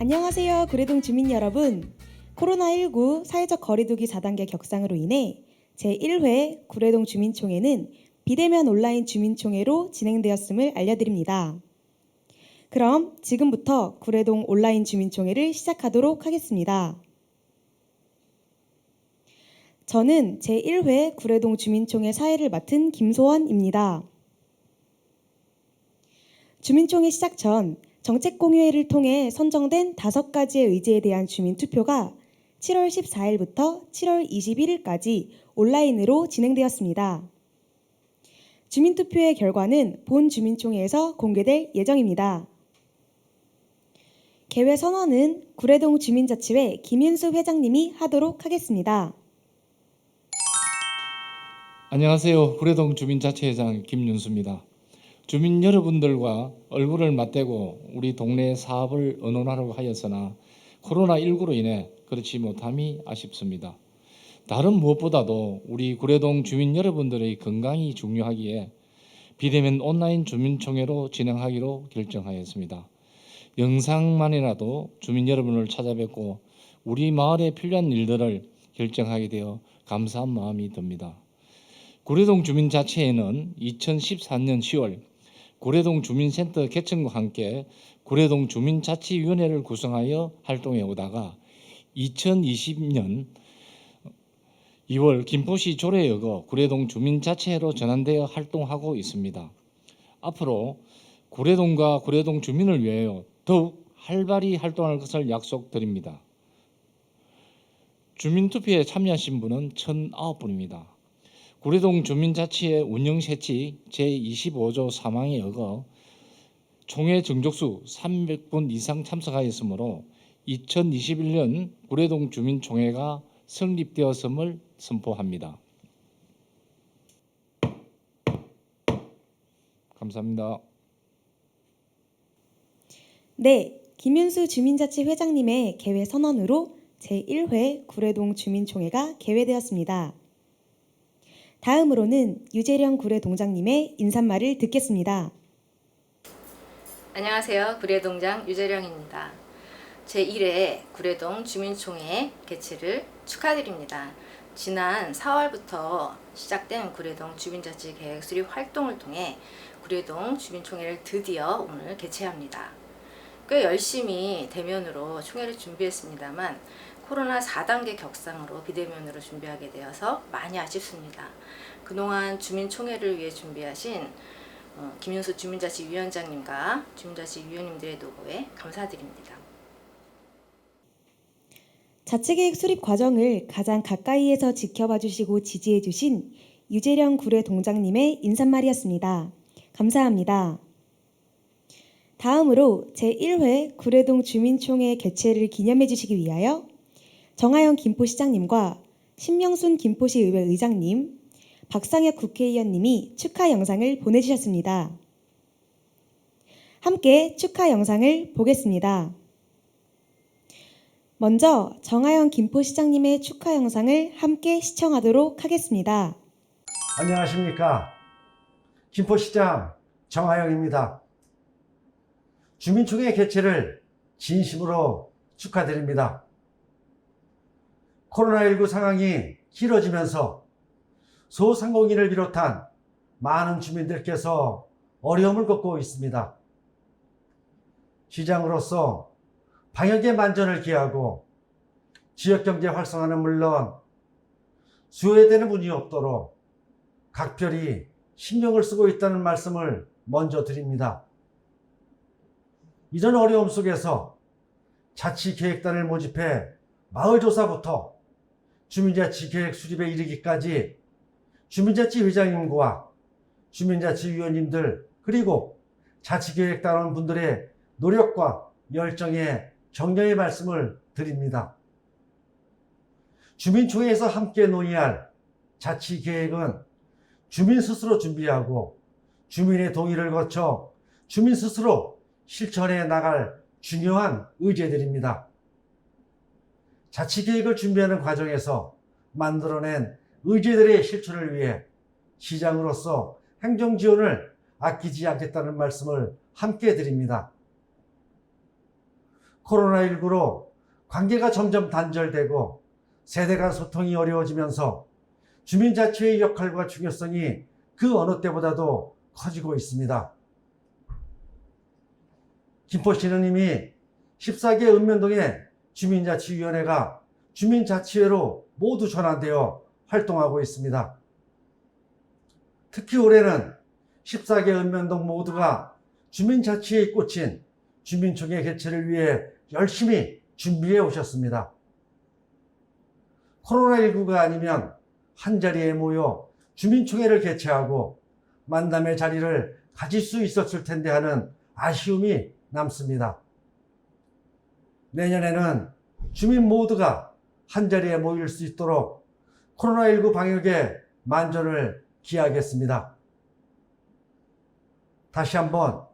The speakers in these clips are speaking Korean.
안녕하세요. 구례동 주민 여러분. 코로나19 사회적 거리두기 4단계 격상으로 인해 제1회 구례동 주민총회는 비대면 온라인 주민총회로 진행되었음을 알려드립니다. 그럼 지금부터 구례동 온라인 주민총회를 시작하도록 하겠습니다. 저는 제1회 구례동 주민총회 사회를 맡은 김소원입니다. 주민총회 시작 전 정책공유회를 통해 선정된 5가지의 의제에 대한 주민투표가 7월 14일부터 7월 21일까지 온라인으로 진행되었습니다. 주민투표의 결과는 본 주민총회에서 공개될 예정입니다. 개회 선언은 구례동 주민자치회 김윤수 회장님이 하도록 하겠습니다. 안녕하세요. 구례동 주민자치회장 김윤수입니다. 주민 여러분들과 얼굴을 맞대고 우리 동네 사업을 의논하려고 하였으나 코로나19로 인해 그렇지 못함이 아쉽습니다. 다른 무엇보다도 우리 구례동 주민 여러분들의 건강이 중요하기에 비대면 온라인 주민총회로 진행하기로 결정하였습니다. 영상만이라도 주민 여러분을 찾아뵙고 우리 마을에 필요한 일들을 결정하게 되어 감사한 마음이 듭니다. 구례동 주민자치회는 2014년 10월 구례동 주민센터 개천과 함께 구례동 주민자치위원회를 구성하여 활동해 오다가 2020년 2월 김포시 조례여고 구례동 주민자치회로 전환되어 활동하고 있습니다. 앞으로 구례동과 구례동 주민을 위하여 더욱 활발히 활동할 것을 약속드립니다. 주민투표에 참여하신 분은 1,009분입니다. 구례동 주민자치회 운영세칙 제25조 3항에 어거 총회 정족수 300분 이상 참석하였으므로 2021년 구례동 주민총회가 성립되었음을 선포합니다. 감사합니다. 네, 김윤수 주민자치 회장님의 개회 선언으로 제1회 구례동 주민총회가 개회되었습니다. 다음으로는 유재령 구례동장님의 인사말을 듣겠습니다. 안녕하세요. 구례동장 유재령입니다. 제1회 구례동 주민총회 개최를 축하드립니다. 지난 4월부터 시작된 구례동 주민자치 계획 수립 활동을 통해 구례동 주민총회를 드디어 오늘 개최합니다. 꽤 열심히 대면으로 총회를 준비했습니다만 코로나 4단계 격상으로 비대면으로 준비하게 되어서 많이 아쉽습니다. 그동안 주민총회를 위해 준비하신 김윤수 주민자치위원장님과 주민자치위원님들의 노고에 감사드립니다. 자치계획 수립 과정을 가장 가까이에서 지켜봐 주시고 지지해 주신 유재령 구례동장님의 인사말이었습니다. 감사합니다. 다음으로 제1회 구례동 주민총회 개최를 기념해 주시기 위하여 정하영 김포시장님과 신명순 김포시 의회 의장님, 박상혁 국회의원님이 축하 영상을 보내주셨습니다. 함께 축하 영상을 보겠습니다. 먼저 정하영 김포시장님의 축하 영상을 함께 시청하도록 하겠습니다. 안녕하십니까. 김포시장 정하영입니다. 주민총회 개최를 진심으로 축하드립니다. 코로나19 상황이 길어지면서 소상공인을 비롯한 많은 주민들께서 어려움을 겪고 있습니다. 시장으로서 방역의 만전을 기하고 지역경제 활성화는 물론 수혜되는 분이 없도록 각별히 신경을 쓰고 있다는 말씀을 먼저 드립니다. 이런 어려움 속에서 자치계획단을 모집해 마을조사부터 주민자치계획 수립에 이르기까지 주민자치회장님과 주민자치위원님들 그리고 자치계획단원 분들의 노력과 열정에 격려의 말씀을 드립니다. 주민총회에서 함께 논의할 자치계획은 주민 스스로 준비하고 주민의 동의를 거쳐 주민 스스로 실천해 나갈 중요한 의제들입니다. 자치계획을 준비하는 과정에서 만들어낸 의제들의 실천을 위해 시장으로서 행정지원을 아끼지 않겠다는 말씀을 함께 드립니다. 코로나19로 관계가 점점 단절되고 세대 간 소통이 어려워지면서 주민자치회의 역할과 중요성이 그 어느 때보다도 커지고 있습니다. 김포시는 이미 14개 읍면동의 주민자치위원회가 주민자치회로 모두 전환되어 활동하고 있습니다. 특히 올해는 14개 읍면동 모두가 주민자치회에 꽂힌 주민총회 개최를 위해 열심히 준비해 오셨습니다. 코로나19가 아니면 한자리에 모여 주민총회를 개최하고 만남의 자리를 가질 수 있었을 텐데 하는 아쉬움이 남습니다. 내년에는 주민 모두가 한자리에 모일 수 있도록 코로나19 방역에 만전을 기하겠습니다. 다시 한번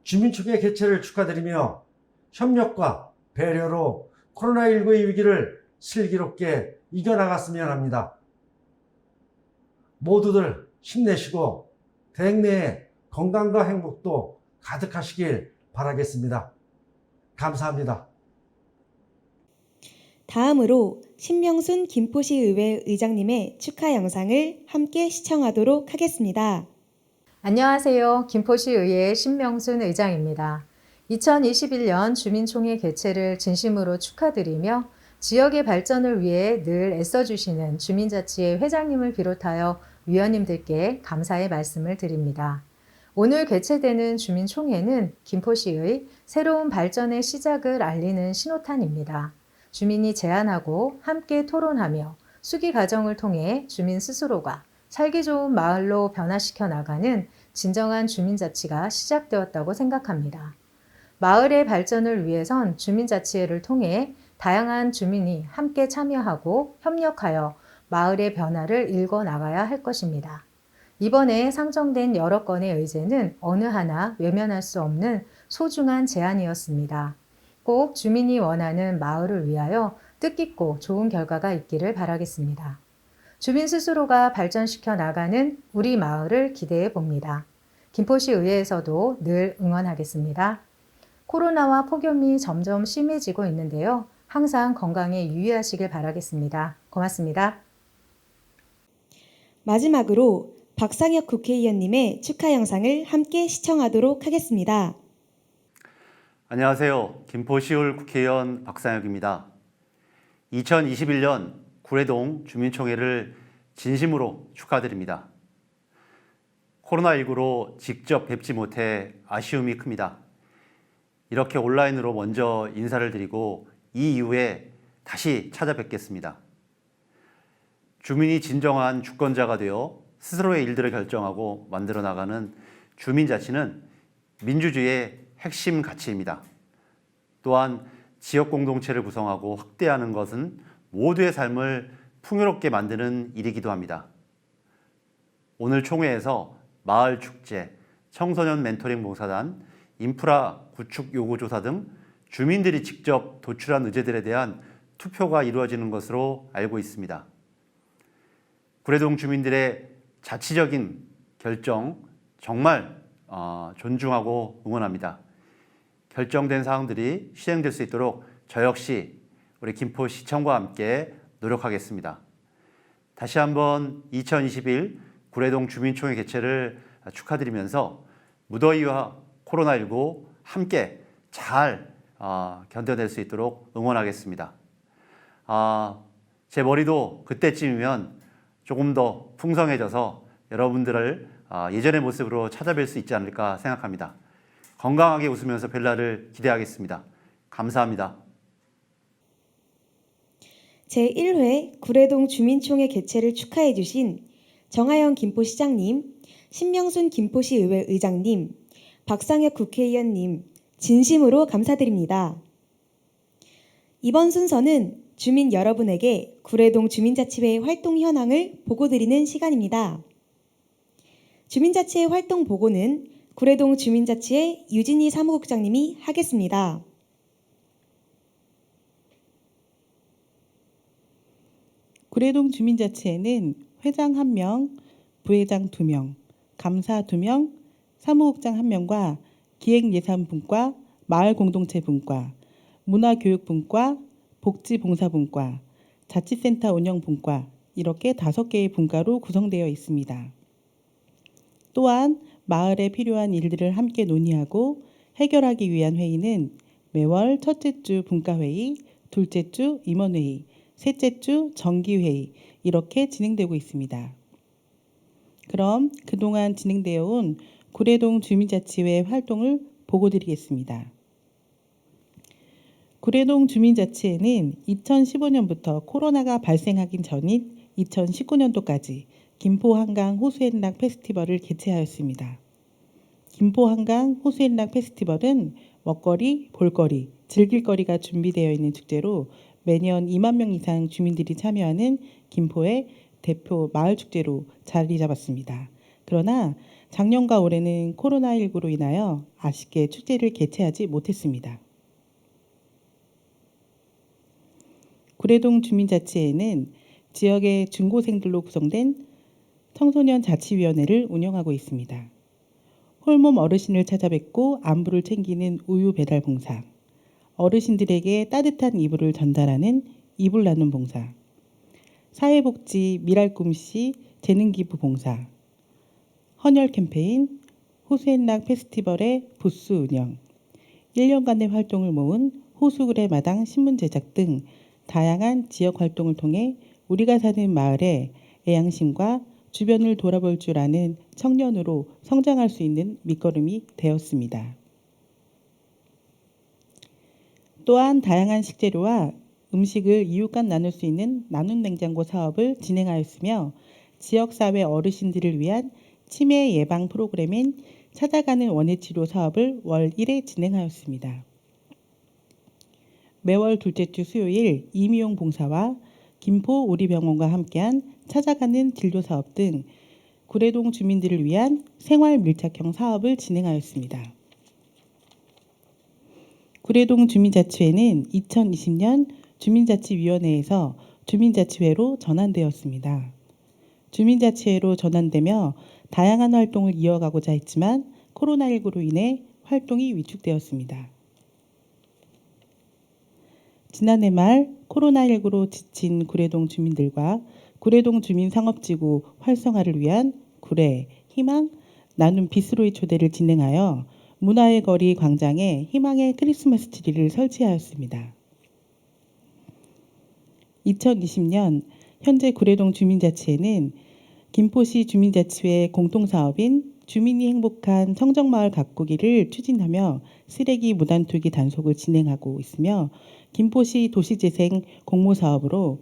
주민총회 개최를 축하드리며 협력과 배려로 코로나19의 위기를 슬기롭게 이겨나갔으면 합니다. 모두들 힘내시고 대학 내에 건강과 행복도 가득하시길 바라겠습니다. 감사합니다. 다음으로 신명순 김포시의회 의장님의 축하 영상을 함께 시청하도록 하겠습니다. 안녕하세요. 김포시의회 신명순 의장입니다. 2021년 주민총회 개최를 진심으로 축하드리며 지역의 발전을 위해 늘 애써주시는 주민자치회 회장님을 비롯하여 위원님들께 감사의 말씀을 드립니다. 오늘 개최되는 주민총회는 김포시의 새로운 발전의 시작을 알리는 신호탄입니다. 주민이 제안하고 함께 토론하며 수기 과정을 통해 주민 스스로가 살기 좋은 마을로 변화시켜 나가는 진정한 주민자치가 시작되었다고 생각합니다. 마을의 발전을 위해선 주민자치회를 통해 다양한 주민이 함께 참여하고 협력하여 마을의 변화를 일궈 나가야 할 것입니다. 이번에 상정된 여러 건의 의제는 어느 하나 외면할 수 없는 소중한 제안이었습니다. 꼭 주민이 원하는 마을을 위하여 뜻깊고 좋은 결과가 있기를 바라겠습니다. 주민 스스로가 발전시켜 나가는 우리 마을을 기대해 봅니다. 김포시 의회에서도 늘 응원하겠습니다. 코로나와 폭염이 점점 심해지고 있는데요. 항상 건강에 유의하시길 바라겠습니다. 고맙습니다. 마지막으로 박상혁 국회의원님의 축하 영상을 함께 시청하도록 하겠습니다. 안녕하세요. 김포시울 국회의원 박상혁입니다. 2021년 구례동 주민총회를 진심으로 축하드립니다. 코로나19로 직접 뵙지 못해 아쉬움이 큽니다. 이렇게 온라인으로 먼저 인사를 드리고 이 이후에 다시 찾아뵙겠습니다. 주민이 진정한 주권자가 되어 스스로의 일들을 결정하고 만들어 나가는 주민자치는 민주주의의 핵심 가치입니다. 또한 지역 공동체를 구성하고 확대하는 것은 모두의 삶을 풍요롭게 만드는 일이기도 합니다. 오늘 총회에서 마을 축제, 청소년 멘토링 봉사단, 인프라 구축 요구 조사 등 주민들이 직접 도출한 의제들에 대한 투표가 이루어지는 것으로 알고 있습니다. 구례동 주민들의 자치적인 결정 정말 존중하고 응원합니다. 결정된 사항들이 시행될 수 있도록 저 역시 우리 김포시청과 함께 노력하겠습니다. 다시 한번 2021 구례동 주민총회 개최를 축하드리면서 무더위와 코로나19 함께 잘 견뎌낼 수 있도록 응원하겠습니다. 제 머리도 그때쯤이면 조금 더 풍성해져서 여러분들을 예전의 모습으로 찾아뵐 수 있지 않을까 생각합니다. 건강하게 웃으면서 뵐 날을 기대하겠습니다. 감사합니다. 제1회 구례동 주민총회 개최를 축하해 주신 정하영 김포시장님, 신명순 김포시의회 의장님, 박상혁 국회의원님 진심으로 감사드립니다. 이번 순서는 주민 여러분에게 구례동 주민자치회 활동 현황을 보고드리는 시간입니다. 주민자치회 활동 보고는 구례동 주민자치회 유진희 사무국장님이 하겠습니다. 구례동 주민자치회는 회장 1명, 부회장 2명, 감사 2명, 사무국장 1명과 기획예산분과 마을공동체분과, 문화교육분과, 복지봉사분과, 자치센터 운영분과 이렇게 5개의 분과로 구성되어 있습니다. 또한 마을에 필요한 일들을 함께 논의하고 해결하기 위한 회의는 매월 첫째 주 분과회의, 둘째 주 임원회의, 셋째 주 정기회의 이렇게 진행되고 있습니다. 그럼 그동안 진행되어 온 구례동 주민자치회 활동을 보고드리겠습니다. 구례동 주민자치회는 2015년부터 코로나가 발생하기 전인 2019년도까지 김포 한강 호수행락 페스티벌을 개최하였습니다. 김포 한강 호수행락 페스티벌은 먹거리, 볼거리, 즐길거리가 준비되어 있는 축제로 매년 2만 명 이상 주민들이 참여하는 김포의 대표 마을 축제로 자리 잡았습니다. 그러나 작년과 올해는 코로나19로 인하여 아쉽게 축제를 개최하지 못했습니다. 구례동 주민자치회는 지역의 중고생들로 구성된 청소년 자치위원회를 운영하고 있습니다. 홀몸 어르신을 찾아뵙고 안부를 챙기는 우유 배달 봉사, 어르신들에게 따뜻한 이불을 전달하는 이불 나눔 봉사, 사회복지 미랄꿈씨 재능기부 봉사, 헌혈 캠페인, 호수행락 페스티벌의 부스 운영, 1년간의 활동을 모은 호수구례 마당 신문 제작 등 다양한 지역 활동을 통해 우리가 사는 마을의 애양심과 주변을 돌아볼 줄 아는 청년으로 성장할 수 있는 밑거름이 되었습니다. 또한 다양한 식재료와 음식을 이웃 간 나눌 수 있는 나눔 냉장고 사업을 진행하였으며 지역사회 어르신들을 위한 치매 예방 프로그램인 찾아가는 원예치료 사업을 월 1회 진행하였습니다. 매월 둘째 주 수요일 이미용 봉사와 김포 우리병원과 함께한 찾아가는 진료 사업 등 구례동 주민들을 위한 생활 밀착형 사업을 진행하였습니다. 구례동 주민자치회는 2020년 주민자치위원회에서 주민자치회로 전환되었습니다. 주민자치회로 전환되며 다양한 활동을 이어가고자 했지만 코로나19로 인해 활동이 위축되었습니다. 지난해 말 코로나19로 지친 구례동 주민들과 구례동 주민상업지구 활성화를 위한 구례, 희망, 나눔 비스로이 초대를 진행하여 문화의 거리 광장에 희망의 크리스마스 트리를 설치하였습니다. 2020년 현재 구례동 주민자치회는 김포시 주민자치회 공통사업인 주민이 행복한 청정마을 가꾸기를 추진하며 쓰레기 무단투기 단속을 진행하고 있으며 김포시 도시재생 공모사업으로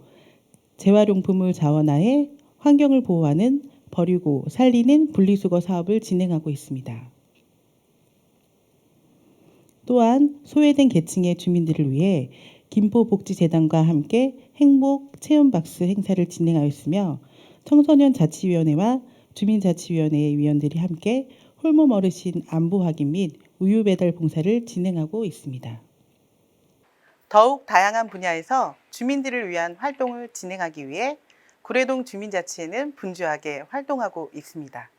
재활용품을 자원화해 환경을 보호하는 버리고 살리는 분리수거 사업을 진행하고 있습니다. 또한 소외된 계층의 주민들을 위해 김포복지재단과 함께 행복 체험박스 행사를 진행하였으며 청소년 자치위원회와 주민자치위원회의 위원들이 함께 홀몸 어르신 안부 확인 및 우유 배달 봉사를 진행하고 있습니다. 더욱 다양한 분야에서 주민들을 위한 활동을 진행하기 위해 구례동 주민자치회는 분주하게 활동하고 있습니다.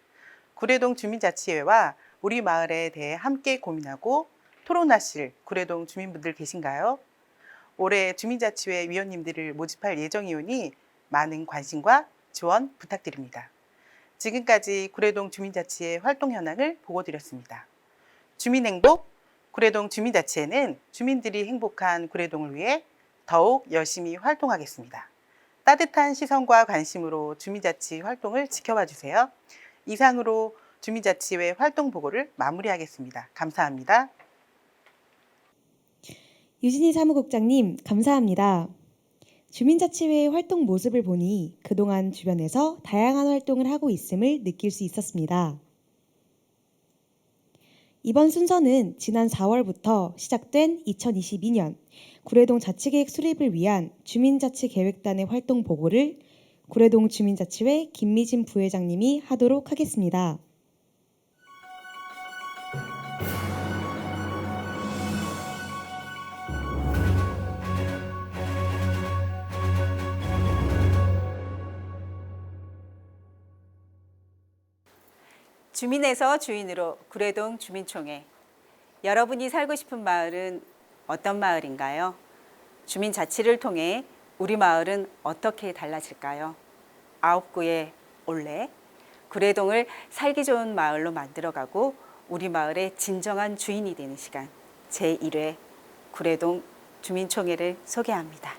구례동 주민자치회와 우리 마을에 대해 함께 고민하고 토론하실 구례동 주민분들 계신가요? 올해 주민자치회 위원님들을 모집할 예정이오니 많은 관심과 지원 부탁드립니다. 지금까지 구례동 주민자치회 활동 현황을 보고드렸습니다. 주민행복, 구례동 주민자치회는 주민들이 행복한 구례동을 위해 더욱 열심히 활동하겠습니다. 따뜻한 시선과 관심으로 주민자치 활동을 지켜봐 주세요. 이상으로 주민자치회 활동 보고를 마무리하겠습니다. 감사합니다. 유진희 사무국장님, 감사합니다. 주민자치회의 활동 모습을 보니 그동안 주변에서 다양한 활동을 하고 있음을 느낄 수 있었습니다. 이번 순서는 지난 4월부터 시작된 2022년 구례동 자치계획 수립을 위한 주민자치계획단의 활동 보고를 구례동 주민자치회 김미진 부회장님이 하도록 하겠습니다. 주민에서 주인으로 구례동 주민총회. 여러분이 살고 싶은 마을은 어떤 마을인가요? 주민자치를 통해 우리 마을은 어떻게 달라질까요? 9구의 올레, 구례동을 살기 좋은 마을로 만들어가고 우리 마을의 진정한 주인이 되는 시간, 제1회 구례동 주민총회를 소개합니다.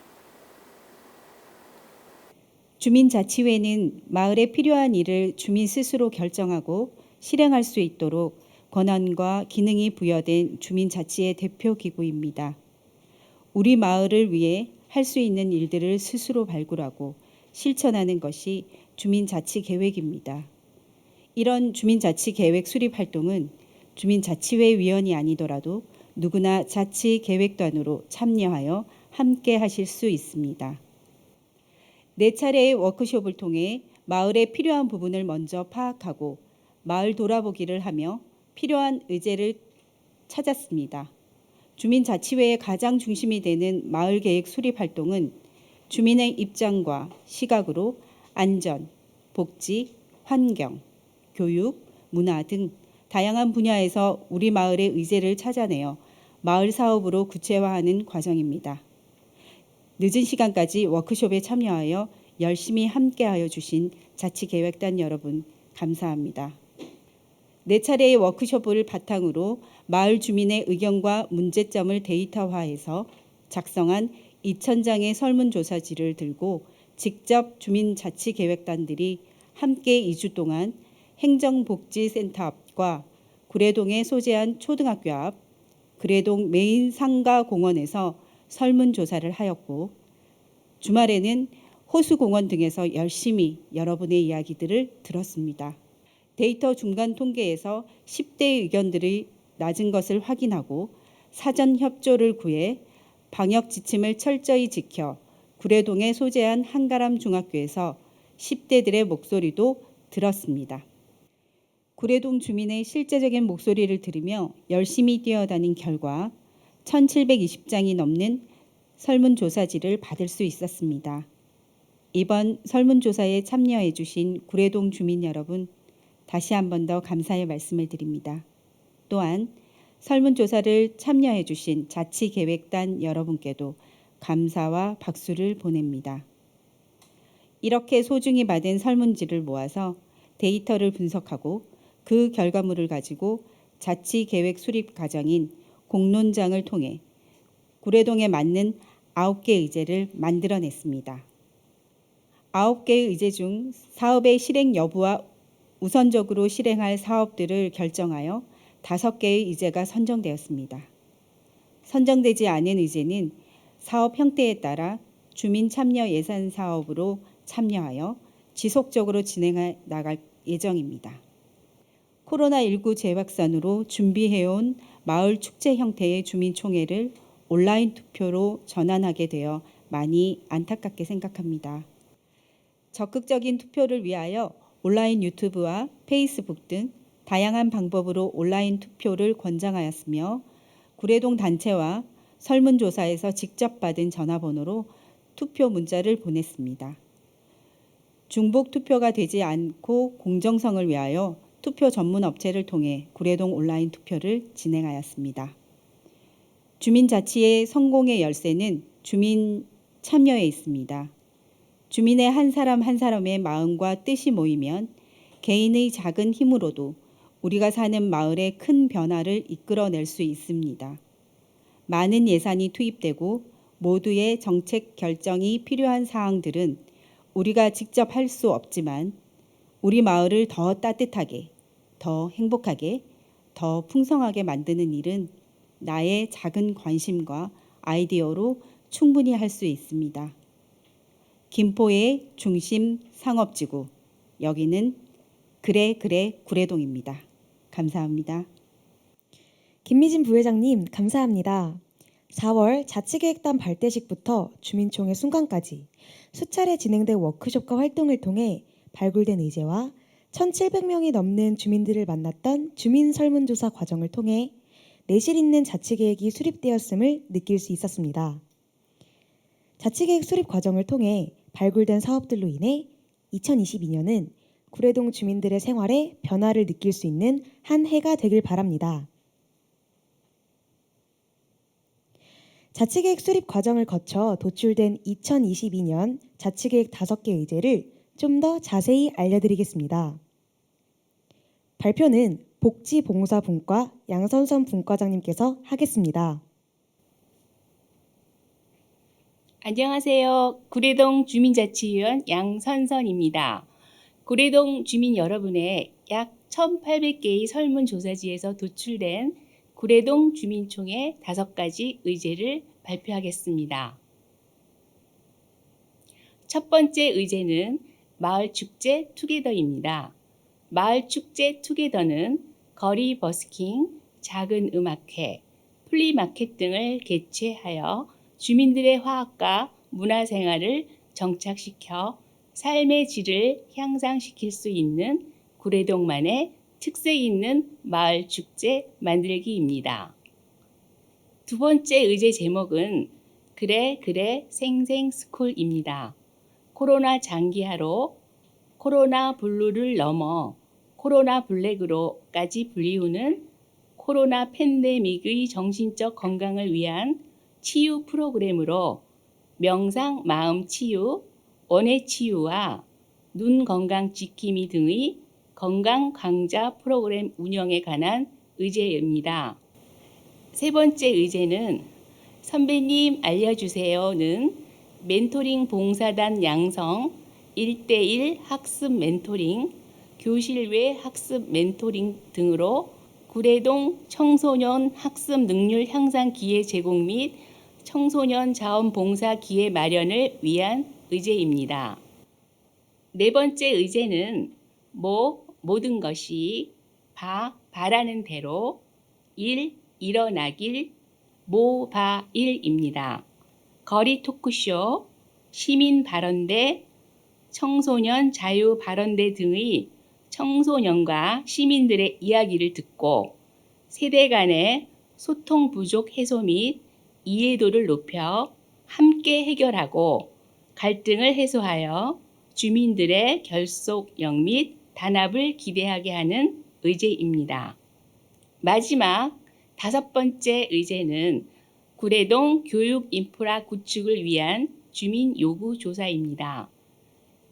주민자치회는 마을에 필요한 일을 주민 스스로 결정하고 실행할 수 있도록 권한과 기능이 부여된 주민자치의 대표기구입니다. 우리 마을을 위해 할 수 있는 일들을 스스로 발굴하고 실천하는 것이 주민자치계획입니다. 이런 주민자치계획 수립 활동은 주민자치회 위원이 아니더라도 누구나 자치계획단으로 참여하여 함께 하실 수 있습니다. 4차례의 워크숍을 통해 마을에 필요한 부분을 먼저 파악하고 마을 돌아보기를 하며 필요한 의제를 찾았습니다. 주민자치회의 가장 중심이 되는 마을계획 수립 활동은 주민의 입장과 시각으로 안전, 복지, 환경, 교육, 문화 등 다양한 분야에서 우리 마을의 의제를 찾아내어 마을 사업으로 구체화하는 과정입니다. 늦은 시간까지 워크숍에 참여하여 열심히 함께하여 주신 자치계획단 여러분 감사합니다. 4차례의 워크숍을 바탕으로 마을 주민의 의견과 문제점을 데이터화해서 작성한 2,000장의 설문조사지를 들고 직접 주민자치계획단들이 함께 2주 동안 행정복지센터 앞과 구례동에 소재한 초등학교 앞, 구례동 메인 상가공원에서 설문조사를 하였고 주말에는 호수공원 등에서 열심히 여러분의 이야기들을 들었습니다. 데이터 중간 통계에서 10대의 의견들이 낮은 것을 확인하고 사전 협조를 구해 방역 지침을 철저히 지켜 구례동에 소재한 한가람 중학교에서 10대들의 목소리도 들었습니다. 구례동 주민의 실제적인 목소리를 들으며 열심히 뛰어다닌 결과 1,720장이 넘는 설문조사지를 받을 수 있었습니다. 이번 설문조사에 참여해 주신 구례동 주민 여러분, 다시 한 번 더 감사의 말씀을 드립니다. 또한 설문조사를 참여해 주신 자치계획단 여러분께도 감사와 박수를 보냅니다. 이렇게 소중히 받은 설문지를 모아서 데이터를 분석하고 그 결과물을 가지고 자치계획 수립 과정인 공론장을 통해 구례동에 맞는 9개 의제를 만들어냈습니다. 9개의 의제 중 사업의 실행 여부와 우선적으로 실행할 사업들을 결정하여 5개의 의제가 선정되었습니다. 선정되지 않은 의제는 사업 형태에 따라 주민 참여 예산 사업으로 참여하여 지속적으로 진행해 나갈 예정입니다. 코로나19 재확산으로 준비해온 마을 축제 형태의 주민총회를 온라인 투표로 전환하게 되어 많이 안타깝게 생각합니다. 적극적인 투표를 위하여 온라인 유튜브와 페이스북 등 다양한 방법으로 온라인 투표를 권장하였으며 구례동 단체와 설문조사에서 직접 받은 전화번호로 투표 문자를 보냈습니다. 중복 투표가 되지 않고 공정성을 위하여 투표 전문 업체를 통해 구례동 온라인 투표를 진행하였습니다. 주민자치의 성공의 열쇠는 주민 참여에 있습니다. 주민의 한 사람 한 사람의 마음과 뜻이 모이면 개인의 작은 힘으로도 우리가 사는 마을의 큰 변화를 이끌어낼 수 있습니다. 많은 예산이 투입되고 모두의 정책 결정이 필요한 사항들은 우리가 직접 할 수 없지만 우리 마을을 더 따뜻하게, 더 행복하게, 더 풍성하게 만드는 일은 나의 작은 관심과 아이디어로 충분히 할 수 있습니다. 김포의 중심 상업지구, 여기는 그래 구례동입니다. 감사합니다. 김미진 부회장님 감사합니다. 4월 자치계획단 발대식부터 주민총회 순간까지 수차례 진행된 워크숍과 활동을 통해 발굴된 의제와 1,700명이 넘는 주민들을 만났던 주민 설문조사 과정을 통해 내실 있는 자치계획이 수립되었음을 느낄 수 있었습니다. 자치계획 수립 과정을 통해 발굴된 사업들로 인해 2022년은 구례동 주민들의 생활에 변화를 느낄 수 있는 한 해가 되길 바랍니다. 자치계획 수립 과정을 거쳐 도출된 2022년 자치계획 5개 의제를 좀 더 자세히 알려드리겠습니다. 발표는 복지봉사분과 양선선 분과장님께서 하겠습니다. 안녕하세요. 구례동 주민자치위원 양선선입니다. 구례동 주민 여러분의 약 1,800개의 설문조사지에서 도출된 구례동 주민총회 5가지 의제를 발표하겠습니다. 첫 번째 의제는 마을축제 투게더입니다. 마을축제 투게더는 거리 버스킹, 작은 음악회, 플리마켓 등을 개최하여 주민들의 화합과 문화생활을 정착시켜 삶의 질을 향상시킬 수 있는 구례동만의 특색 있는 마을 축제 만들기입니다. 두 번째 의제 제목은 그래 생생스쿨입니다. 코로나 장기화로 코로나 블루를 넘어 코로나 블랙으로까지 불리우는 코로나 팬데믹의 정신적 건강을 위한 치유 프로그램으로 명상 마음 치유, 원예 치유와 눈 건강 지킴이 등의 건강 강좌 프로그램 운영에 관한 의제입니다. 세 번째 의제는 선배님 알려주세요는 멘토링 봉사단 양성 1:1 학습 멘토링, 교실 외 학습 멘토링 등으로 구례동 청소년 학습 능률 향상 기회 제공 및 청소년 자원봉사 기회 마련을 위한 의제입니다. 네 번째 의제는 모든 것이 바라는 대로 일어나길 모바일입니다. 거리 토크쇼, 시민 발언대, 청소년 자유 발언대 등의 청소년과 시민들의 이야기를 듣고 세대 간의 소통 부족 해소 및 이해도를 높여 함께 해결하고 갈등을 해소하여 주민들의 결속력 및 단합을 기대하게 하는 의제입니다. 마지막 5번째 의제는 구례동 교육 인프라 구축을 위한 주민 요구 조사입니다.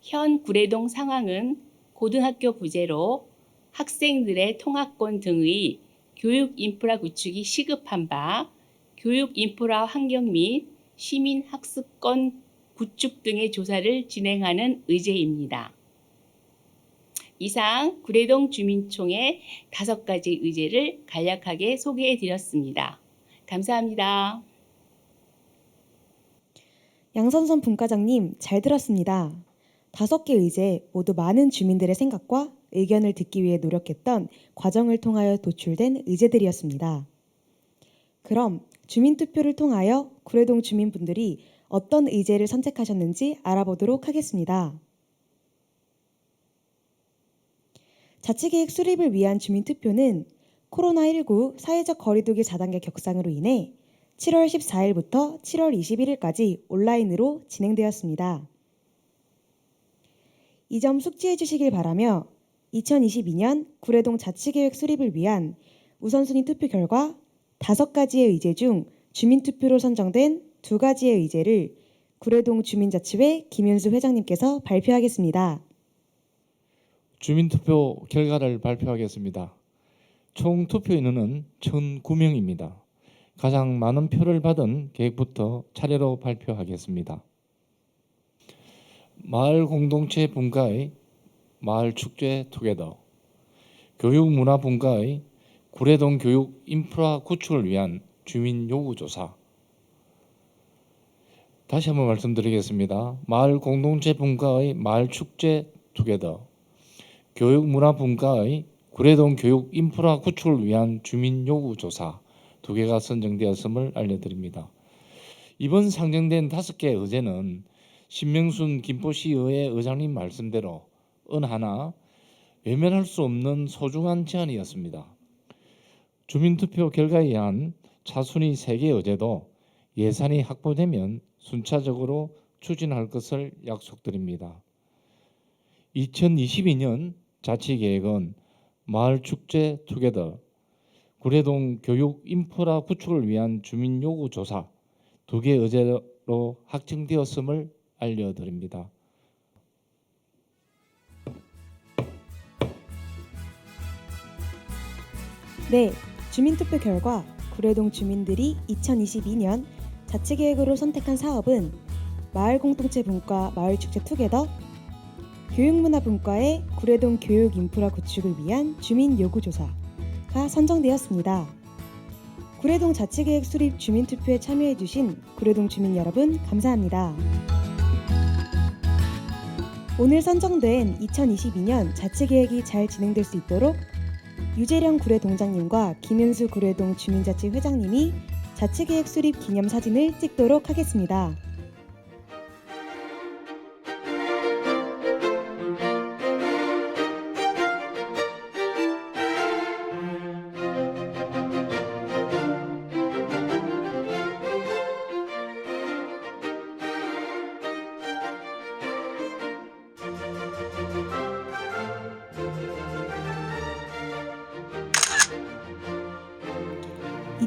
현 구례동 상황은 고등학교 부재로 학생들의 통학권 등의 교육 인프라 구축이 시급한 바 교육 인프라 환경 및 시민 학습권 구축 등의 조사를 진행하는 의제입니다. 이상 구례동 주민총회 5가지 의제를 간략하게 소개해 드렸습니다. 감사합니다. 양선선 분과장님 잘 들었습니다. 5개 의제 모두 많은 주민들의 생각과 의견을 듣기 위해 노력했던 과정을 통하여 도출된 의제들이었습니다. 그럼 주민투표를 통하여 구례동 주민분들이 어떤 의제를 선택하셨는지 알아보도록 하겠습니다. 자치계획 수립을 위한 주민투표는 코로나19 사회적 거리두기 4단계 격상으로 인해 7월 14일부터 7월 21일까지 온라인으로 진행되었습니다. 이 점 숙지해 주시길 바라며 2022년 구례동 자치계획 수립을 위한 우선순위 투표 결과 5가지의 의제 중 주민투표로 선정된 2가지의 의제를 구례동 주민자치회 김윤수 회장님께서 발표하겠습니다. 주민투표 결과를 발표하겠습니다. 총 투표 인원은 1,009명입니다. 가장 많은 표를 받은 계획부터 차례로 발표하겠습니다. 마을 공동체 분과의 마을 축제 투게더, 교육문화 분과의 구례동 교육 인프라 구축을 위한 주민 요구 조사. 다시 한번 말씀드리겠습니다. 마을 공동체 분과의 마을 축제 투게더, 교육문화 분과의 구례동 교육 인프라 구축을 위한 주민 요구 조사 2개가 선정되었음을 알려드립니다. 이번 상정된 5개 의제는 신명순 김포시의회 의장님 말씀대로 하나 외면할 수 없는 소중한 제안이었습니다. 주민투표 결과에 의한 차순위 3개 의제도 예산이 확보되면 순차적으로 추진할 것을 약속드립니다. 2022년 자치계획은 마을축제 투게더, 구례동 교육 인프라 구축을 위한 주민 요구 조사 2개 의제로 확정되었음을 알려드립니다. 네, 주민투표 결과 구례동 주민들이 2022년 자치계획으로 선택한 사업은 마을공동체 분과 마을축제 투게더, 교육문화분과의 구례동 교육인프라 구축을 위한 주민 요구조사가 선정되었습니다. 구례동 자치계획 수립 주민투표에 참여해주신 구례동 주민 여러분 감사합니다. 오늘 선정된 2022년 자치계획이 잘 진행될 수 있도록 유재령 구례동장님과 김윤수 구례동 주민자치 회장님이 자치계획 수립 기념사진을 찍도록 하겠습니다.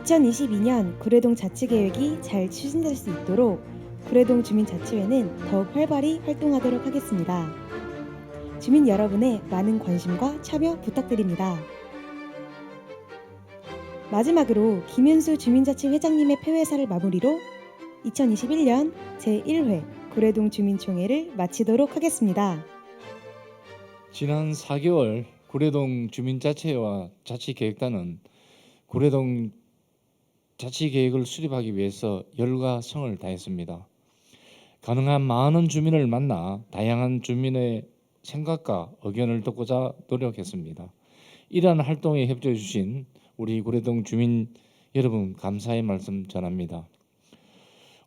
(2022년) 구례동 자치계획이 잘 추진될 수 있도록 구례동 주민자치회는 더욱 활발히 활동하도록 하겠습니다. 주민 여러분의 많은 관심과 참여 부탁드립니다. 마지막으로 김윤수 주민자치 회장님의 폐회사를 마무리로 2021년 제1회 구례동 주민총회를 마치도록 하겠습니다. 지난 4개월 구례동 주민자치회와 자치계획단은 구례동 자치계획을 수립하기 위해서 열과 성을 다했습니다. 가능한 많은 주민을 만나 다양한 주민의 생각과 의견을 듣고자 노력했습니다. 이러한 활동에 협조해 주신 우리 구례동 주민 여러분 감사의 말씀 전합니다.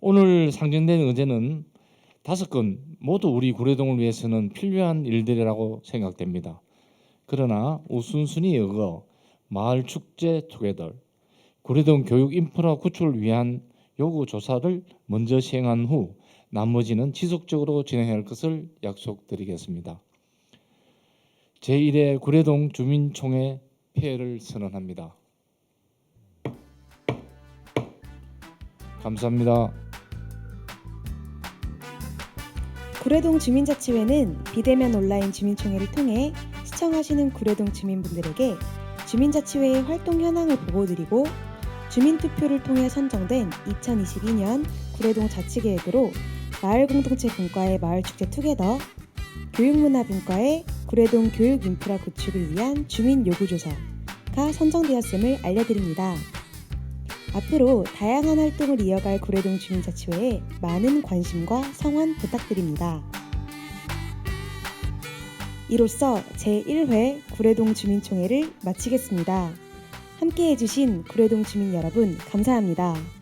오늘 상정된 의제는 5건 모두 우리 구례동을 위해서는 필요한 일들이라고 생각됩니다. 그러나 우선순위에 의거 마을 축제 투게더, 구례동 교육 인프라 구축을 위한 요구 조사를 먼저 시행한 후 나머지는 지속적으로 진행할 것을 약속드리겠습니다. 제1회 구례동 주민총회 폐회를 선언합니다. 감사합니다. 구례동 주민자치회는 비대면 온라인 주민총회를 통해 시청하시는 구례동 주민분들에게 주민자치회의 활동 현황을 보고드리고 주민투표를 통해 선정된 2022년 구례동 자치계획으로 마을공동체 분과의 마을축제 투게더, 교육문화분과의 구례동 교육인프라 구축을 위한 주민 요구조사가 선정되었음을 알려드립니다. 앞으로 다양한 활동을 이어갈 구례동 주민자치회에 많은 관심과 성원 부탁드립니다. 이로써 제1회 구례동 주민총회를 마치겠습니다. 함께해 주신 구례동 주민 여러분 감사합니다.